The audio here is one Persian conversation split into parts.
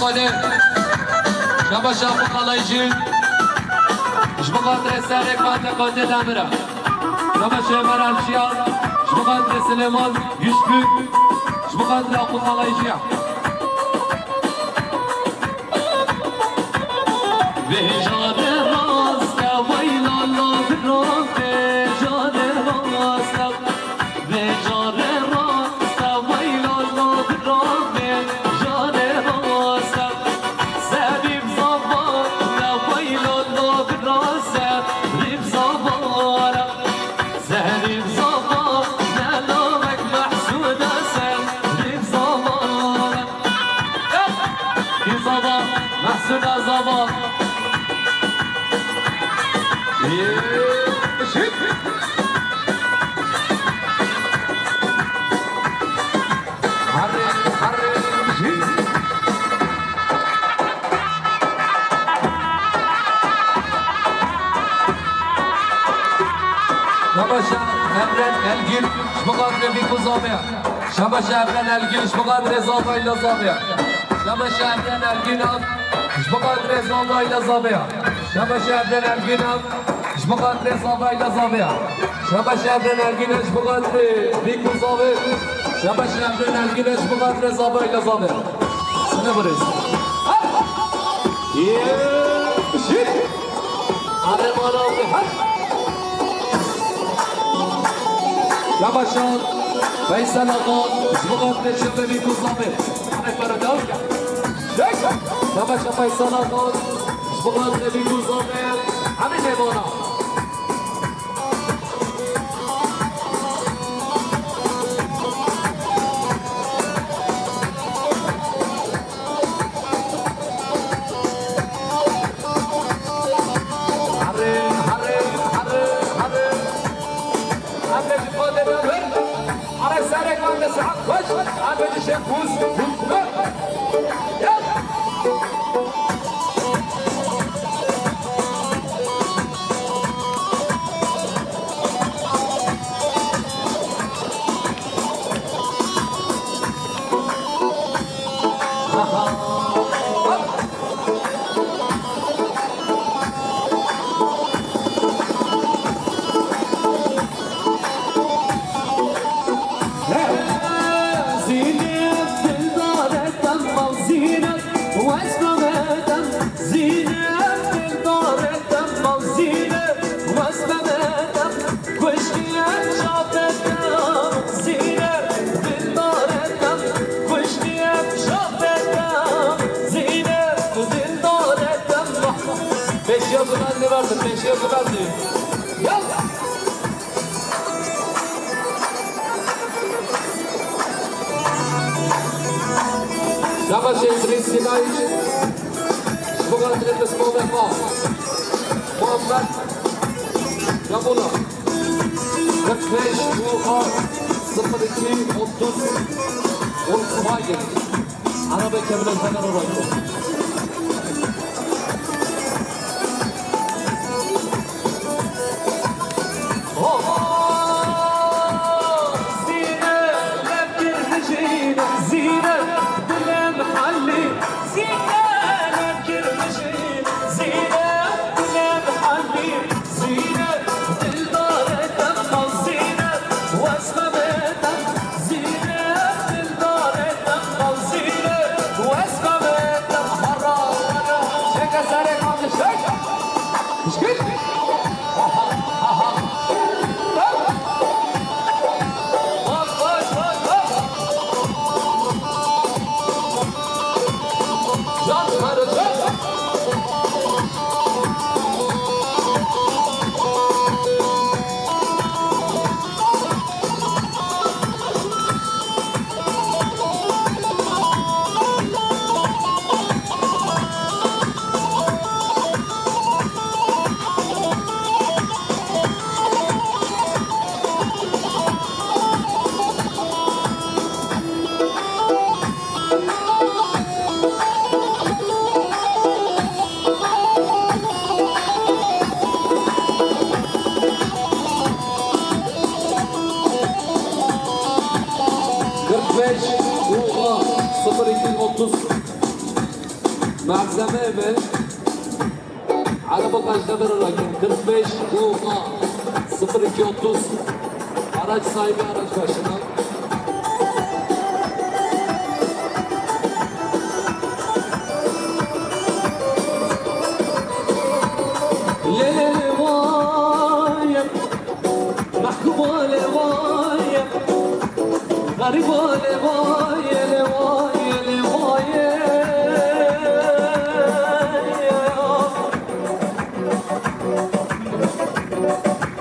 خاله شبا شب خالایجین شما قدر سرک بنده قاتل امره شما شمر الشیان شما قدر سلیمان یشکو شما قدر اقو خالایجیه وجاد راست ویل الله راست وجاد راست وجاد راست ویل الله راست وجاد راست سبیب زبان ویل الله راست سبیب زبان سبیب زبان نلامك محسود سبیب زبان زبان محسود زبان شباشا امرن الگil شبقدر بیکو زامیا شباشا امرن الگil شبقدر زامایلا زامیا شباشا امرن الگil شبقدر زامایلا زامیا شباشا امرن الگil شبقدر زامایلا زامیا شباشا امرن الگil شبقدر بیکو زامیا شباشا امرن الگil شبقدر زامایلا زامیا سنه بریز شیت آره مالا بحر شباشان فیصل آقا شبقدر شبه بیکو زامیا فردا شباشا فیصل آقا شبقدر بیکو زامیا همین میوانا Şabashê Zrînskînayî şibqadrê Bismovefa Muhammed Yamula 45 02 30 12 Arabe Kemile Fener Orayko معزمه من على بقاش نمر الرقم 45 بوغا 0230 araç sahibi araç başına. Lele vay, mahkumale vay, garibale vay, le vay, le vay.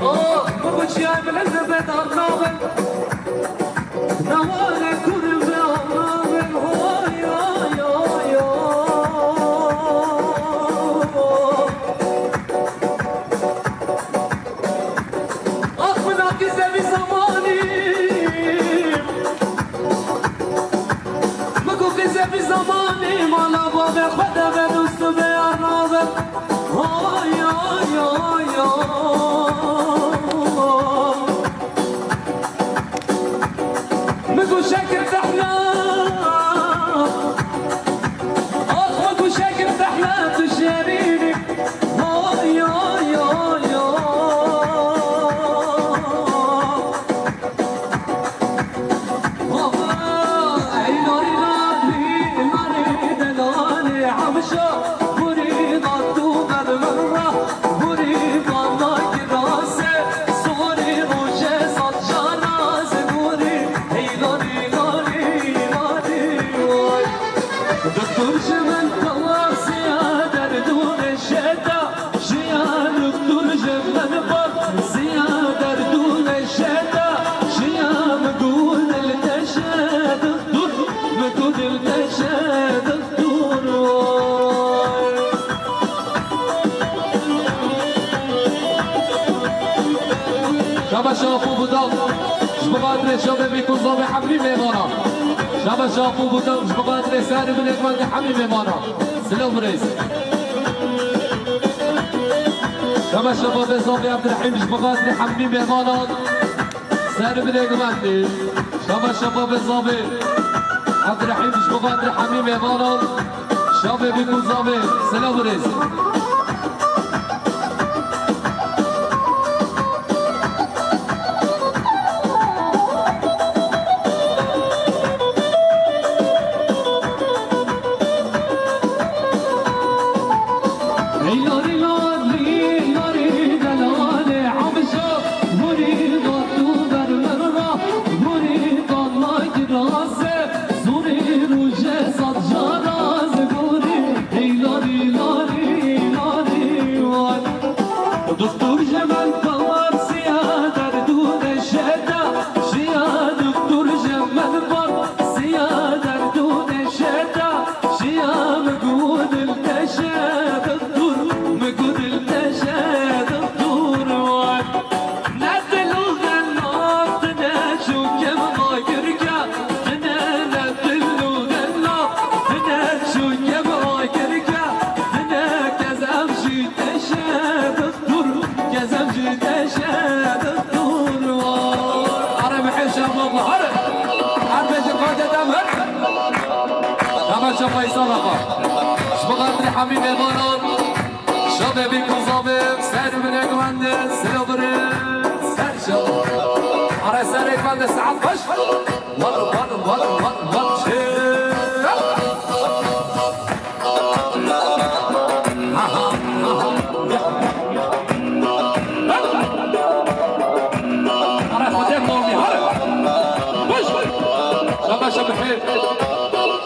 Oh, bu çiğ bilen de darlaven, navale kurbe ağlaven, vay ay ay ay. في زماني ما نبغى خدا بدوس بيرنابه هاي هاي هاي مكو شكر تحنا مكو شكر تحنا تشاريني هاي هاي هاي شافو بودم شبقدر شب بیکوزا به حمی میمانا شب شافو بودم شبقدر سر بلکوند حمی میمانا سلام رئیس شب شباب زابی عبدالرحیم شبقدر حمی میمانا سر بلکوند شب شباب زابی عبدالرحیم شبقدر حمی میمانا شب بیکوزا به سلام رئیس شبقدر حمی میمانان شب بیکوزابه سر بلکونده سلوبره سر شب آره سر اکونده ساعت باش وال چه آره خودم نومی آره باش شب خیر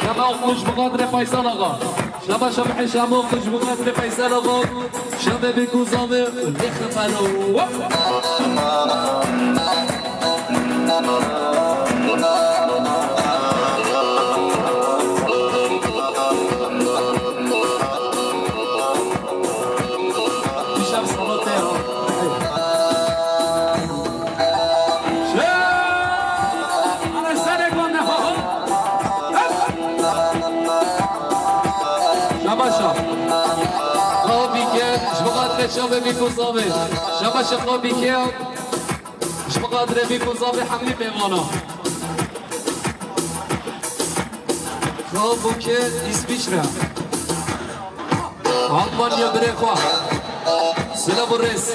شب خوش بقدر فیصل آقا شب شب شما خوش بقدر فیصل آقا شب بیکوزامه بخفلو دیشب سالوته شب بیکوزامه شب شب بیکیام شبقدر بیکوزامه حملی میمانا خوابو که اسمش را ألمانيا بريخوا سلام الرئيس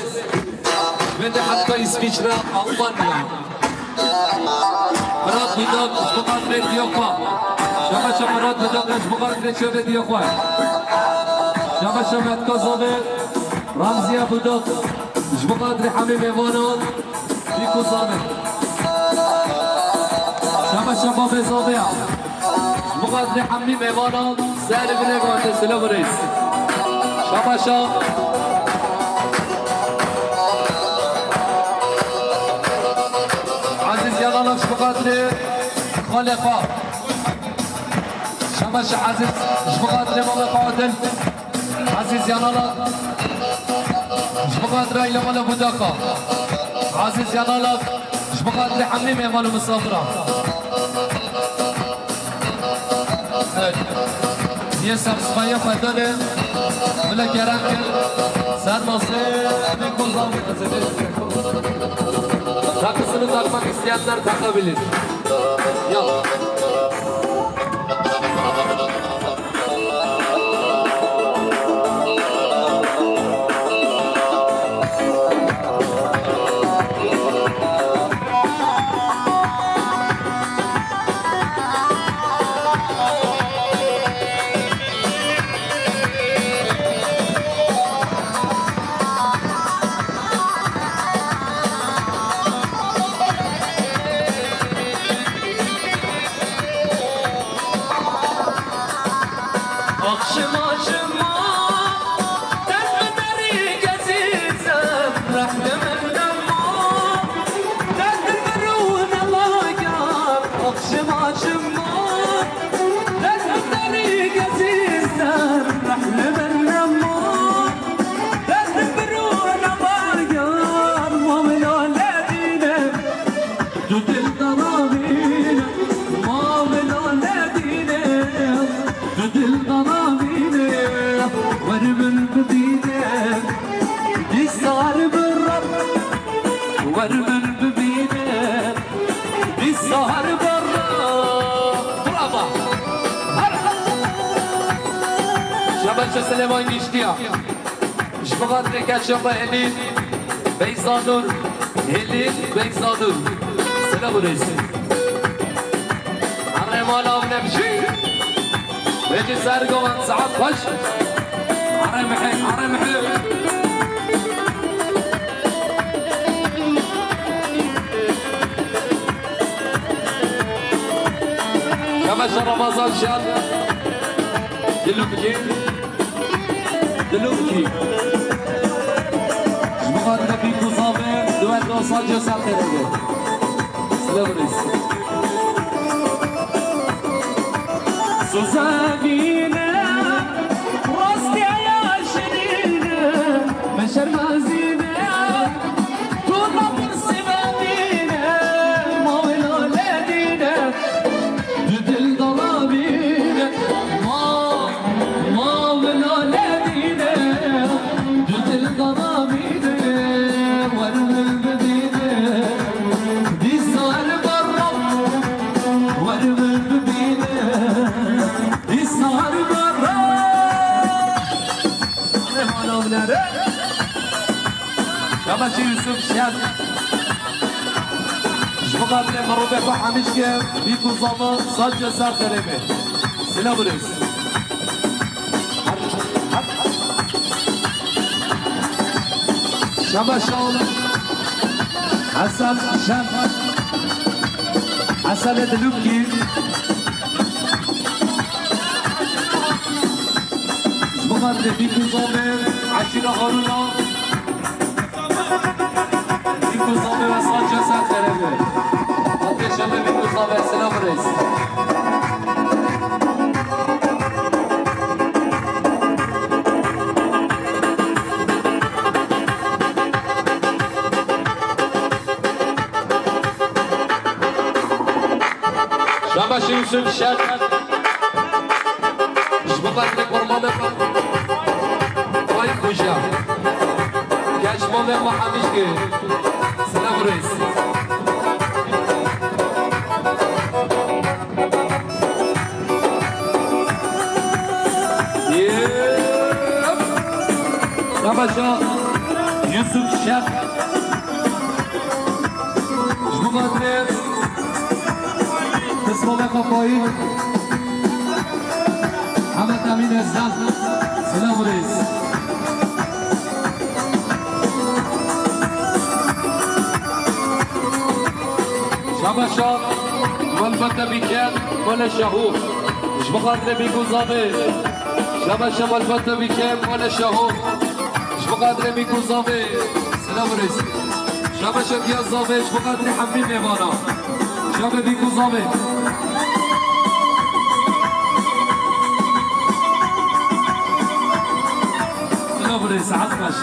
بدي حتى يسبيشنا ألمانيا مرات بدك أسبقات ريديوكوا شباشا مرات بدك أسبقات ريديوكوا شباشا متكزوبي رمزية بدك أسبقات رحمي ميوانون بيكو زامن شباشا بابي زوبيا أسبقات رحمي ميوانون سعر بنيوان سلام الرئيس شباشا عزيز يلا لك بقدر خلقا شباشا عزيز بقدر مالك عادل عزيز يلا لك بقدر إلى مال بداكا عزيز يلا لك بقدر حميم مال مسافرة يسر صفايا فدانه ولا كرامك سر ناصر بيكون ضامن takısını takmak isteyenler takabilir. Yallah. شباب سليمان يشتيا شبغات كشبه هليل بيزانور هليل بيزانور سلام رئيس عرمان او نمشي بيجي سارقوان سعد خش عرمحي عرمحي كما رمضان شاد دلوكي دلوكي جمهور نبي مصابر دوات وصاجة ساقرة سلام رئيس سوزاقينا وسطي يا شرينا مشر مازينا طولنا بالسبابينا مولا ولادينا بدل ضلابينا مولا ولادينا بدل ضلابينا ورمل ببينا دي صار برا ورمل ببينا شباشي يوسف شاد شبقات لي مروبة وحامشكة بيكو زمان صجة سار تريمي سلام رئيس شباش أولا حسن شاد حسن دلوكي شبقات لي بيكو زمان عشيرة غرونا بيكو زامي وصاجة سات غريبه أطيش الله بيكو زامي سلام رئيس شباشي يوسف شاد شبقات لك ورمانة طايق خوشا كاشمان ما حميش كي سلام رئيس شباشا يوسف الشيخ جمقادر اسمه لقفاي محمد امين الزاز سلام رئيس شباشا والبته بیکن مال شهور جمقادر بیگوزاوه شباشا والبته بیکن مال شهور جمقادر بیگوزاوه سلام رئیس شباشا بیازاوه جمقادر حمی میوانا شبه بیگوزاوه سلام رئیس عطمش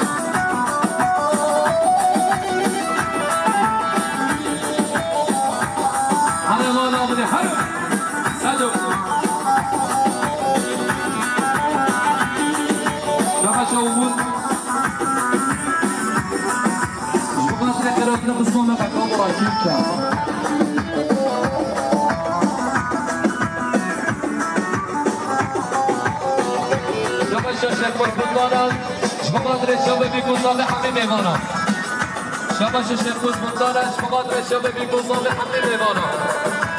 شباش الشيخ كوز بنطانة شبقات الشباب بيكوزا بحمل ميمانا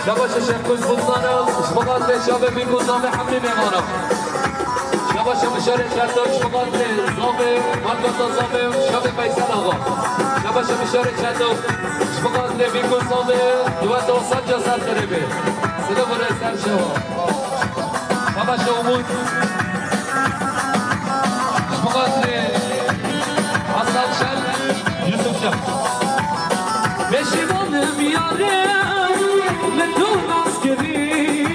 شباش الشيخ كوز بنطانة شبقات الشباب بيكوزا بحمل ميمانا شباش مشاري شرطة شبقات زابي مرقطة زابي شباب فيصل آغا شباش مشاري شرطة شبقات بيكوزا دوات وصل جزار قريبه سلام ورسال شوا شباش أمود شبقات حسن شل يوسف شل پشیمانم یارم بدون عسکری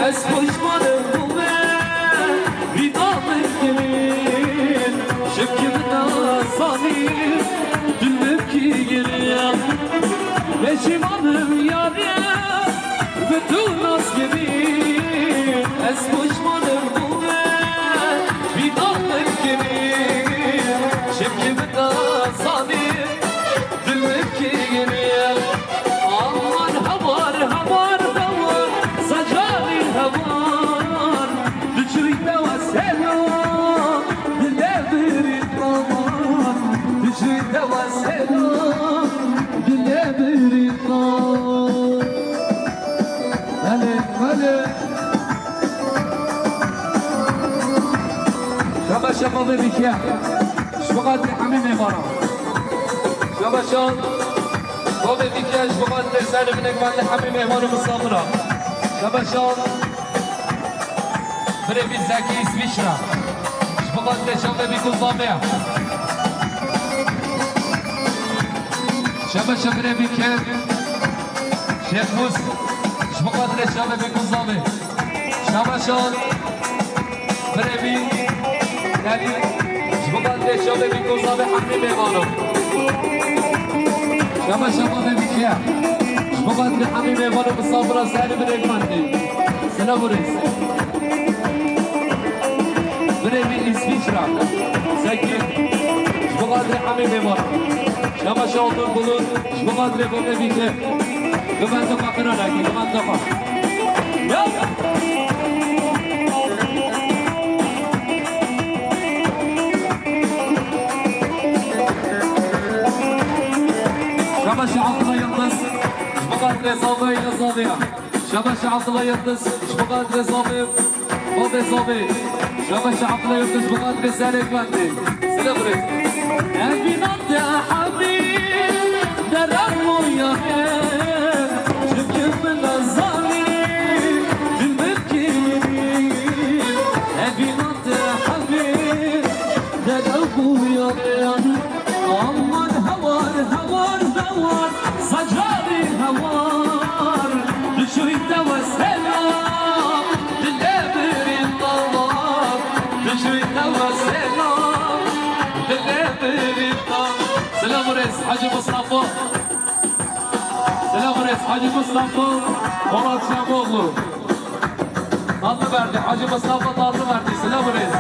از پشمانم بومه بیدامم گرین شبکی نازانی دلم کی گریم پشیمانم یارم بدون عسکری از پشمانم بومه بیدامم گرین شبکی نازانی aman havar havar havar sajali havar düşürde ve selam dile bir aman düşürde ve selam dile bir aman mele شبا شبا ببیکه شبقات حمیم ایمانا شبا شان بابا بیکش بابا سر منك بعد حمیم ایمانو مصابرا شبا شان بره بی زکی سویشرا شبقات شبا بیکو زامیا شبا شبا بره بیکه شیخ موس شبقات شبا بیکو زامه شبا شان بره بی يعني شبقات شبا بیکو زامه حمیم ایمانو شبا شبا ببیکه شبقات حمیم ایمانو مصابرا سر منك مندی سلام رئیس بره بی اسویچرا زکی شبقات حمیم ایمانو شما شاطر بولun شبقات بابا بیکه گمند و قرار اگه گمند و شباش عبد الله يلطس شبقات رزابي يزابيا شباش عبد الله يلطس شبقات رزابي بابي زابي شباش عبد الله يلطس شبقات رسالة كوانتي سلام ريس أبينات يا حبيب درمو يا خير شبكي من الظالم بالمكين أبينات يا حبيب درمو يا خير aman havar havar havar sacari havar düşüyde ve selam dile bir davar düşüyde ve selam dile bir davar سلام رئيس حاجي مصطفى سلام رئيس حاجي مصطفى Murat Şamoğlu tatlı verdi Hacı Mustafa tatlı verdi selam reis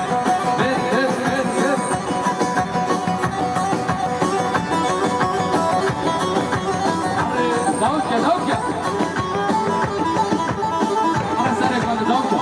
Davutya Ana sen ekranı Davutya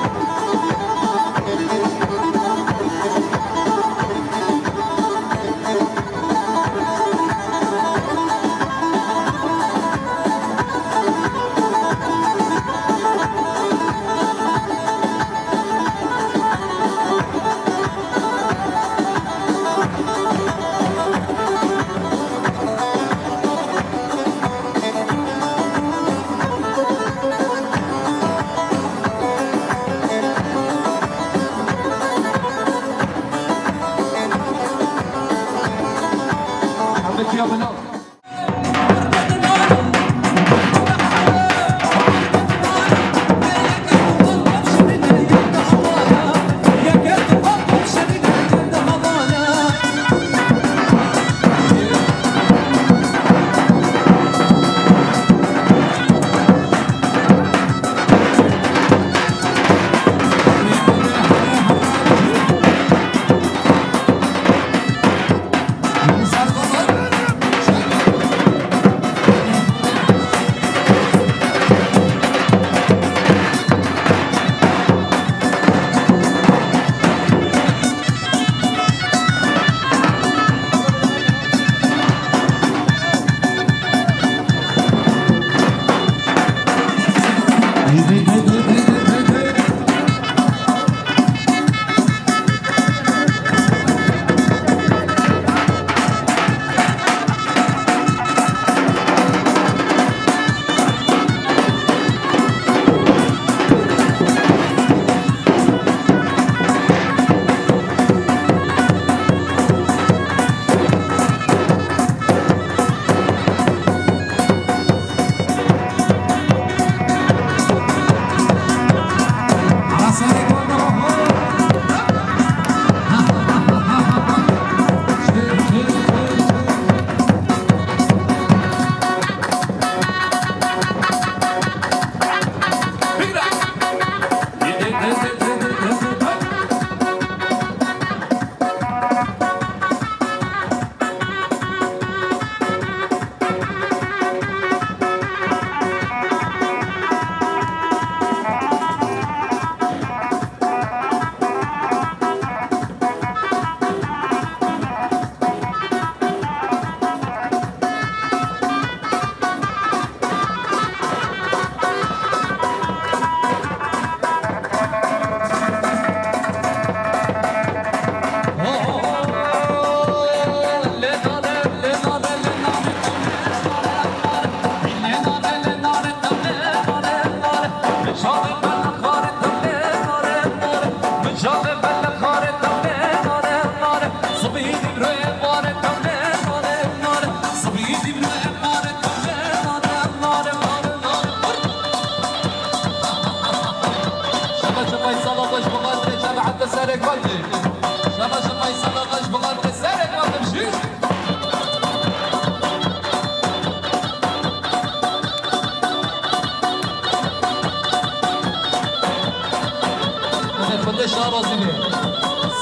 لازمه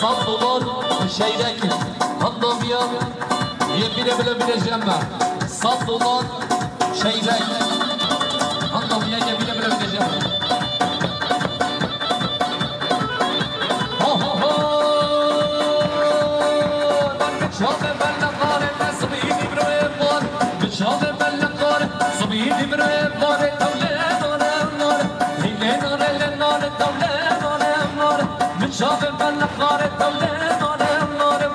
$100 وشيرك هضم يا يبينا بلا بلا جمع $100 شيرك هضم يا يبينا بلا بلا جمع شاطر بلقار صبيني بريبار شاطر بلقار صبيني بريبار دولة نار هيلي نار دولة نار من شاطر بلقار دولة نار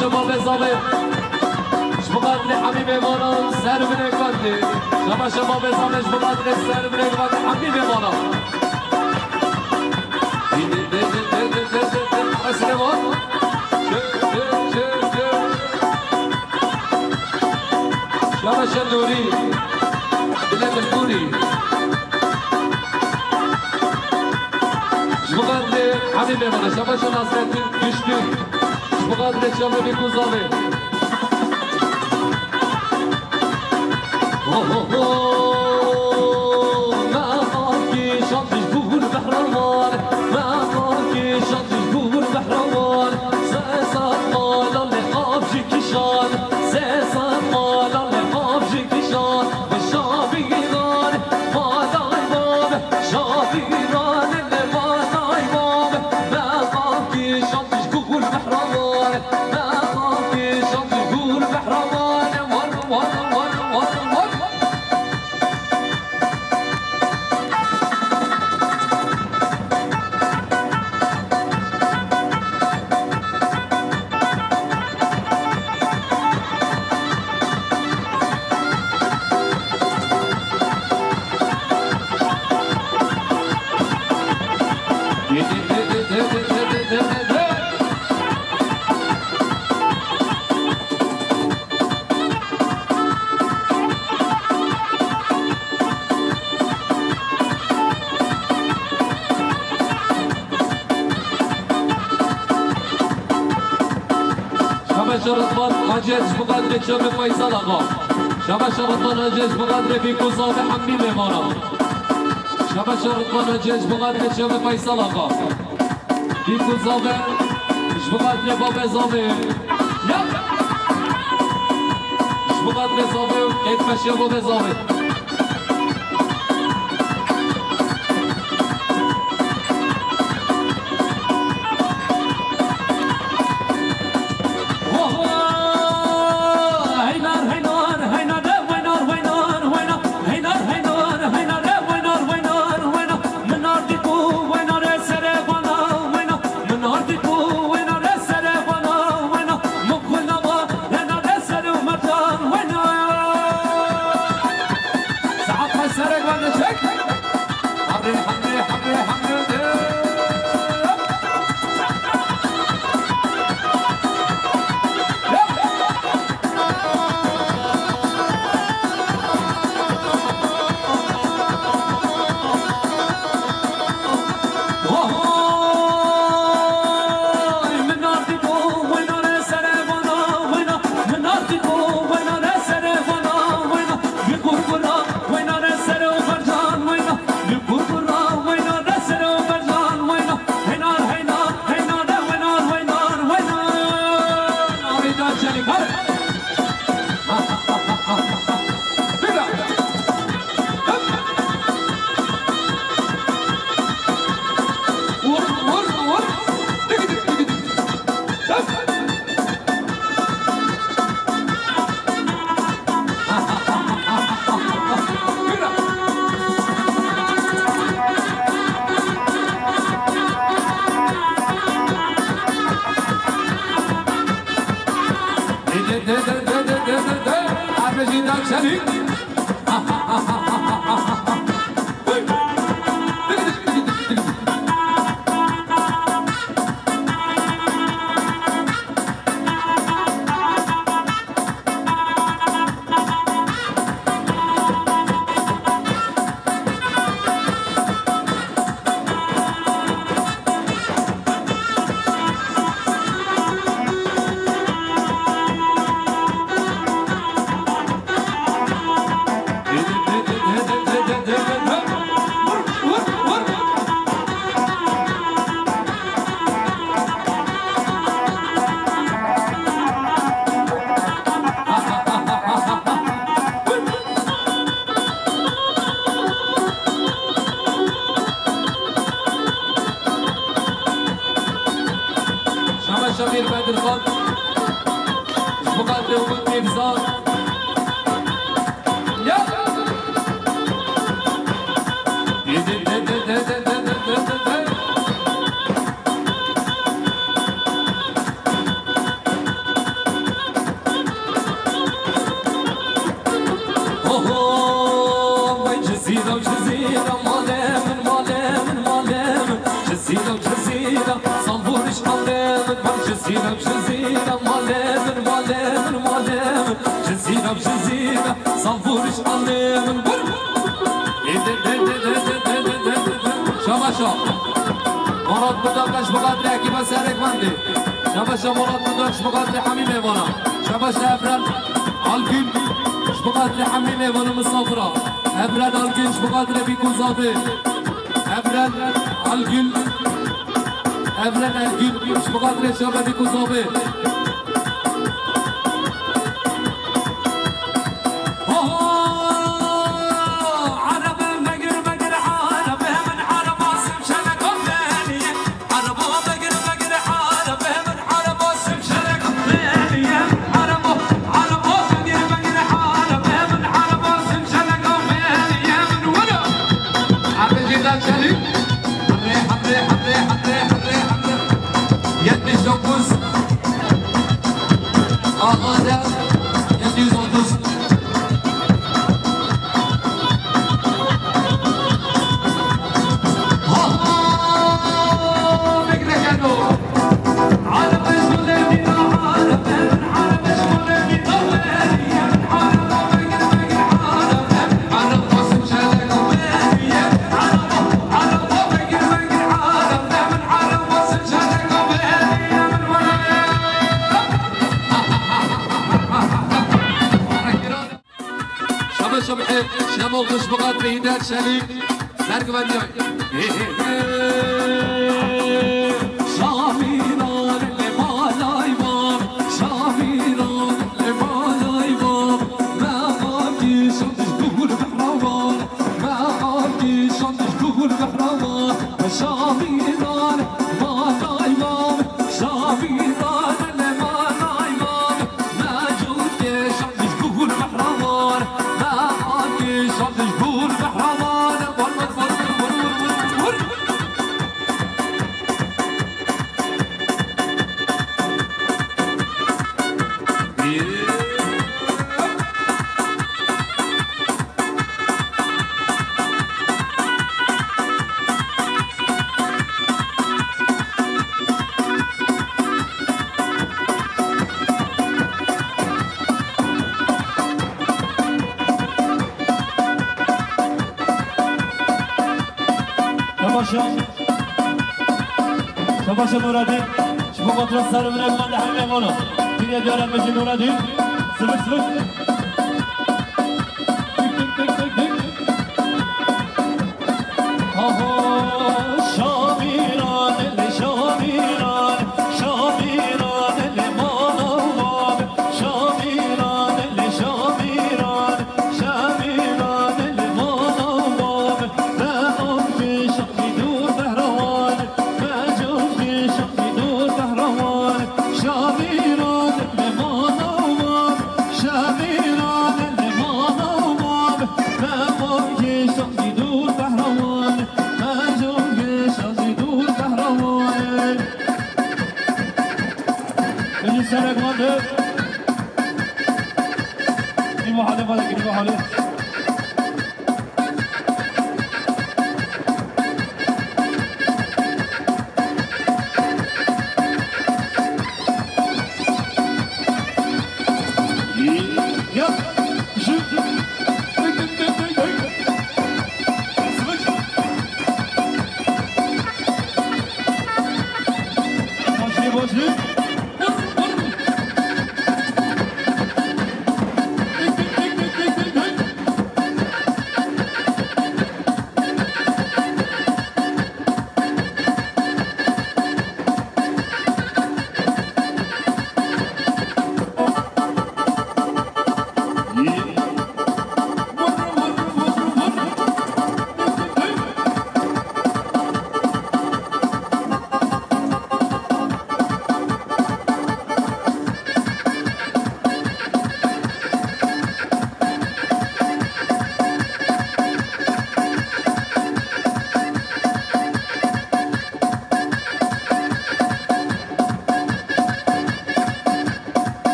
شباب زابط شبقاتني حبيبي مانا سر بنقاتي شباب زابط شبقاتني سر بنقاتي حبيبي مانا سليمان شباب شندوري بلاد الكوري شبقاتني حبيبي مانا شباب ناصرتي güçlü Şubadre şamı bir kuzavi Mağaki şantiş buğur behraman Mağaki şantiş buğur behraman Sesat malalle avcı kişan Sesat malalle avcı kişan Ve şabiran malay bab Şabiran elle malay bab Mağaki şantiş buğur behraman شرطمان حجاج بقدر شام فيصل آقا شما شرطمان حجاج بقدر بیکوزا حمی میمانا شما شرطمان حجاج بقدر شام فيصل آقا بیکوزا بقدر باب زاوی بقدر زاوی اتمشی باب زاوی شمير بدر خان مقدم وميفزان جزيرة وجزيرة مالام مالام مالام جزيرة وجزيرة صنبورش مالام جزيرة وجزيرة مالام مالام مالام جزيرة وجزيرة صنبورش مالام شباشا مراد بداقش بقدر اكيبا سرك مندي شباشا مراد بداقش بقدر حميم ايوانا شباشا افران عالقين بقدر حميم ايوانا مصافرة افران عالقين بقدر بيكون زابي افران عالقين افران عالقين بقدر شبا بيكون زابي شمو خوش بقدر هیدر شلیک درگوان جای شامیران لمالای بام شامیران لمالای بام مقام کشاندش دور بحروان مقام کشاندش دور بحروان شامیران مالای بام شامیران لمالای بام مجود کشاندش دور بحروان شاندش دور بحروان شباشا مرادي شبو قطر الصار من أجمال لحمي غنو تيجي ديارة مجي مرادي سبك سبك شاميران اللي شاميران شاميران اللي مانوام شاميران اللي شاميران شاميران اللي مانوام ما أمشي شقي دور بهروان ما جوشي شقي دور بهروان شاميران اللي مانوام شاميران اللي مانوام ما أمشي شقي دور بهروان ما جوشي شقي دور بهروان اللي سرق مانده كلمة حالي فاضي كلمة حالي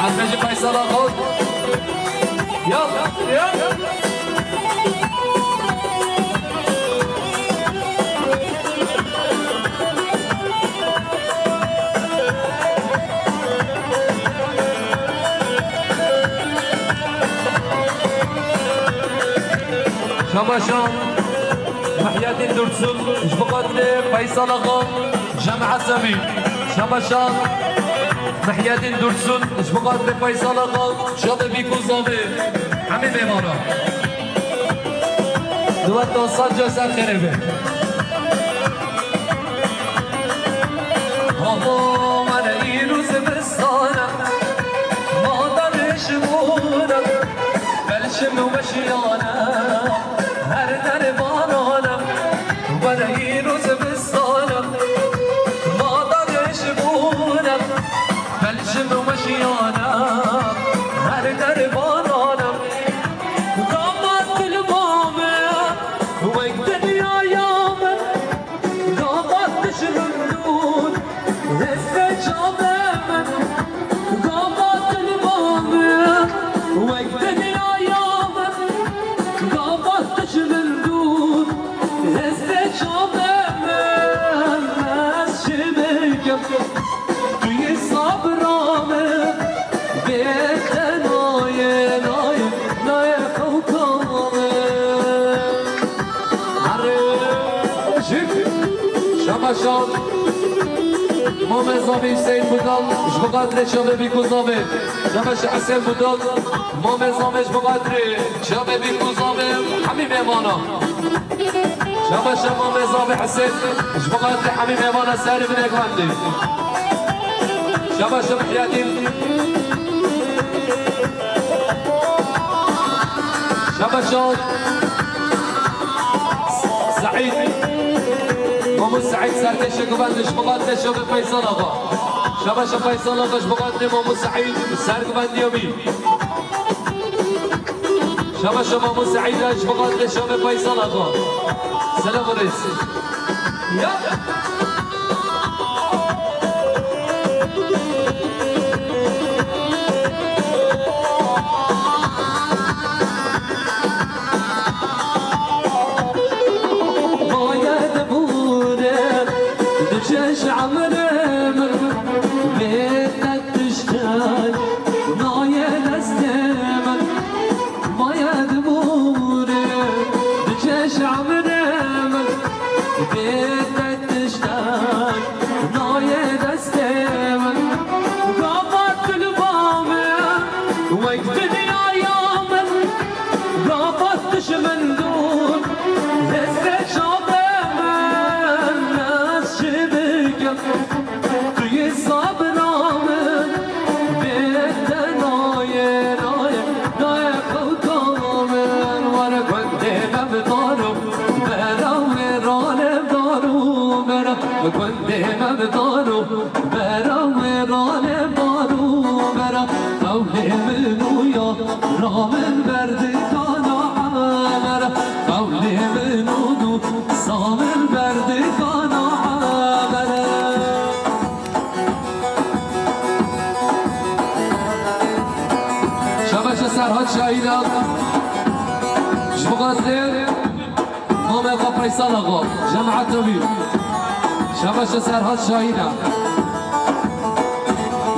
عزمجي فيصل خذ يلا يلا شمشان محياتي درسون مش بقدر فيصل خذ جمع سمي شمشان محياتي درسون مش بقدر فيصل خذ شاطر بيكو زابي همي بيمارا دوات توصل جسر خربه هوا من ایروز بستانم مادر شمونم بلشم و بشیانم هر در بارانم من ایروز بستانم مادر شمونم بلشم و بشیانم هر در بارانم قامت البامه ويك دنيا يامن قامت تشرب هسه جامن توی صبرامه بیت نایه نایه نایه خوکامه شمشان امام ازامی حسین بودال جبقدر شبه بیکوزامه شمش حسین بودال امام ازامش بقدر شبه بیکوزامه همین میمانا شمش امام ازامی حسین جبقدر همین میمانا سر بینک هندی شمش بحیادین شمشان سعید مامو سعید سرکش گوندش مقدش به فیصل آقا شبش فیصل آقاش مقدم مامو سعید سرگوندی امی شبش مامو سعیدش مقدش به فیصل آقا سلام رئیس شش عمره من بيتك تشتاق نايا دستمن ما يدبوري شش عمره من بيتك تشتاق نايا دستمن قابت البامه وقتني ايامن قابتش من دون لسه شابه توی صبرامه بیت نایه نایه نایه خوکامه وره کنده مبدارو برام رانم دارو برام کنده مبدارو برام رانم دارو برام قول منو یا رامن برد کانا برام قول منو سامن برد کانا سرحد شاهیدم شبقدر مام آقا فیصل آقا جماعت نبی شبش سرحد شاهیدم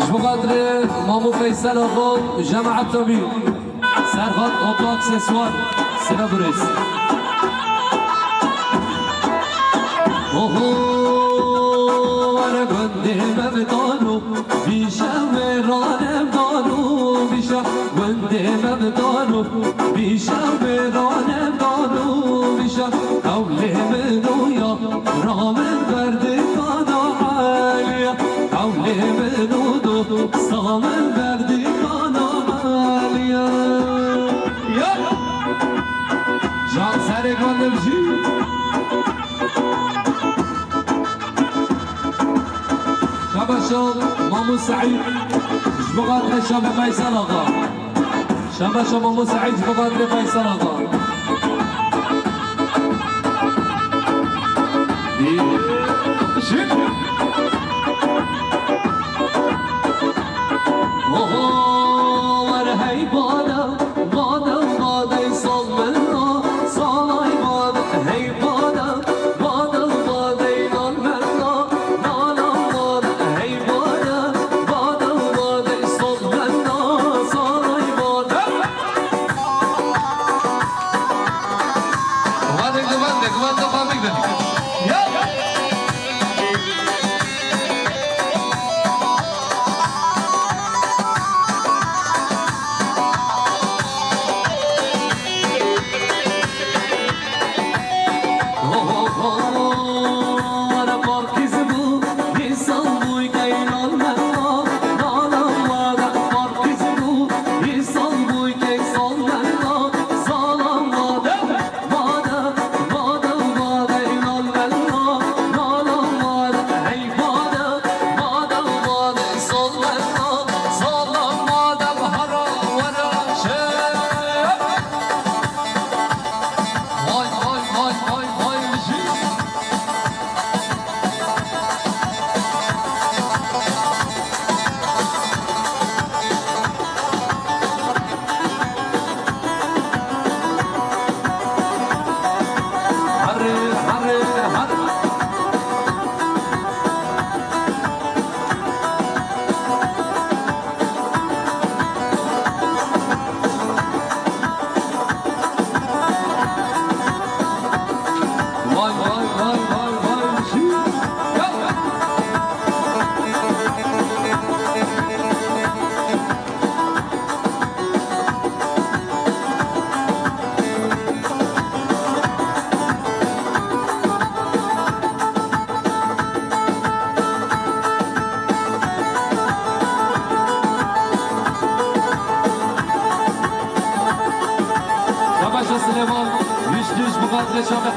شبقدر مامو فیصل آقا جماعت نبی سرحد آقا اکسسوار سلام برس ور گنده مبدانو بیشم رانم دانو بیشم گنده مبدانو بیشم رانم دانو بیشم قول منو یا رامن برده کانا عالیا قول منو دو سامن برده کانا عالیا جان سر گندم جی شبشو مامو سعيد جبقات لشام فيصل آقا شبشو مامو سعيد جبقات لفيصل آقا ورهي بادا بادا بادا يصل منا صالاي بادا هي بادا بادا بادا ينال منا نانا بادا هي بادا بادا بادا يصل منا صالاي بادا Gıvandık gıvandık gıvandık gıvandık dedik. Ya!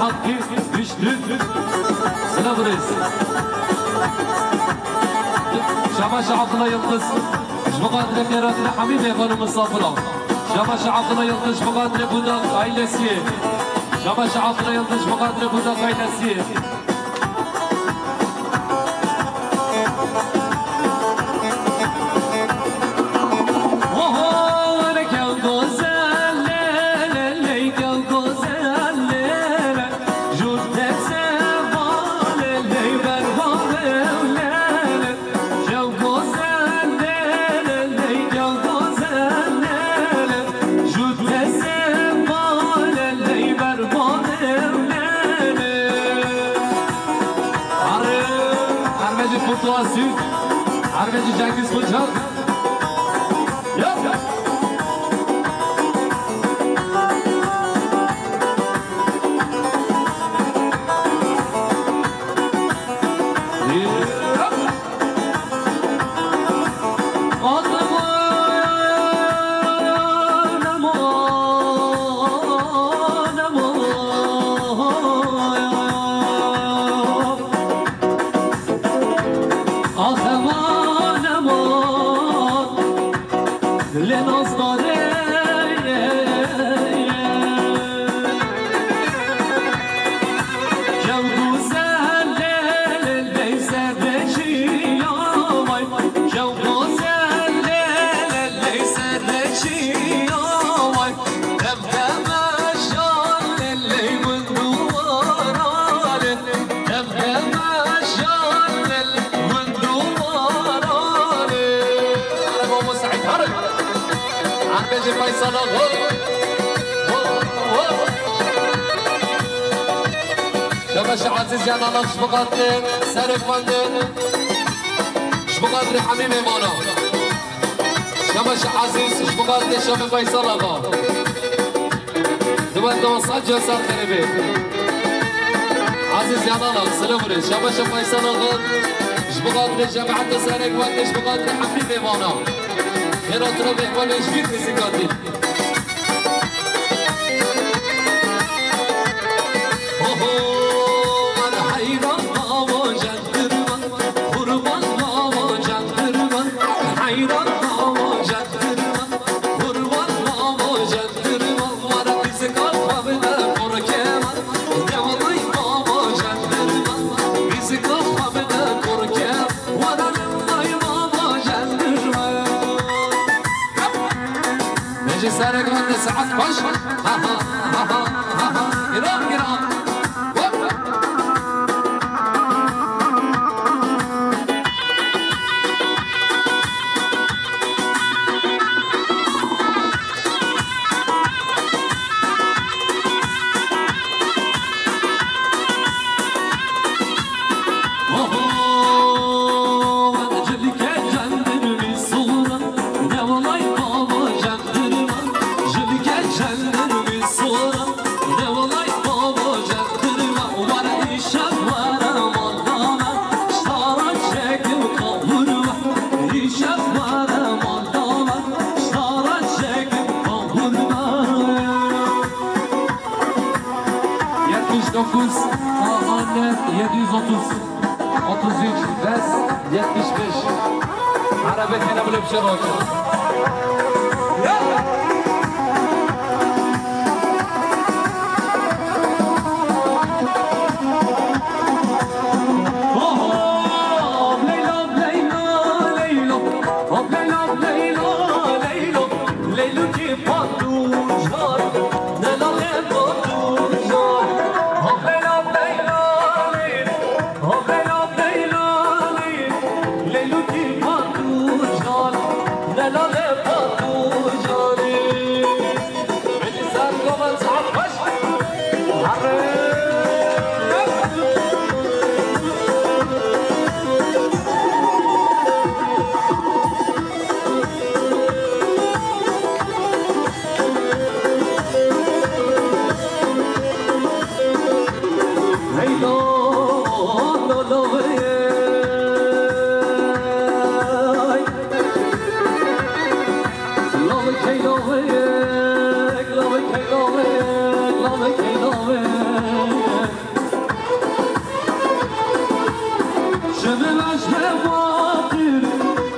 حقي düştü Sıla burası Şamaş Abdullah Yıldız Mukadire Meratine Hamide Hanım'ın safına Şamaş Abdullah Yıldız Mukadire Budak ailesi Şamaş Abdullah Yıldız Mukadire Budak ailesi Armeci Cengiz Hocam Yap yap شبش عزيز يا نانا شبقاتن سرف فندن شبقاتن حميم مانا شبش عزيز شبقاتن شب فيصل آقا دوان دوان صجة سر خربي عزيز يا نانا سلام ريش شبش فيصل آقا شبقاتن جماعة سرق وقت شبقاتن حميم مانا هنا تربي ولا شبير مسيقاتي سرق من ساعات باش ها ها ها ها ها جرام جرام عربي هنا بالبشرات Leylu ki patu jal, leyla le patu jale.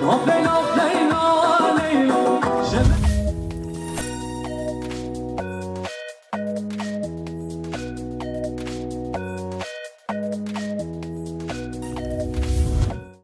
آفل آفل آلی شب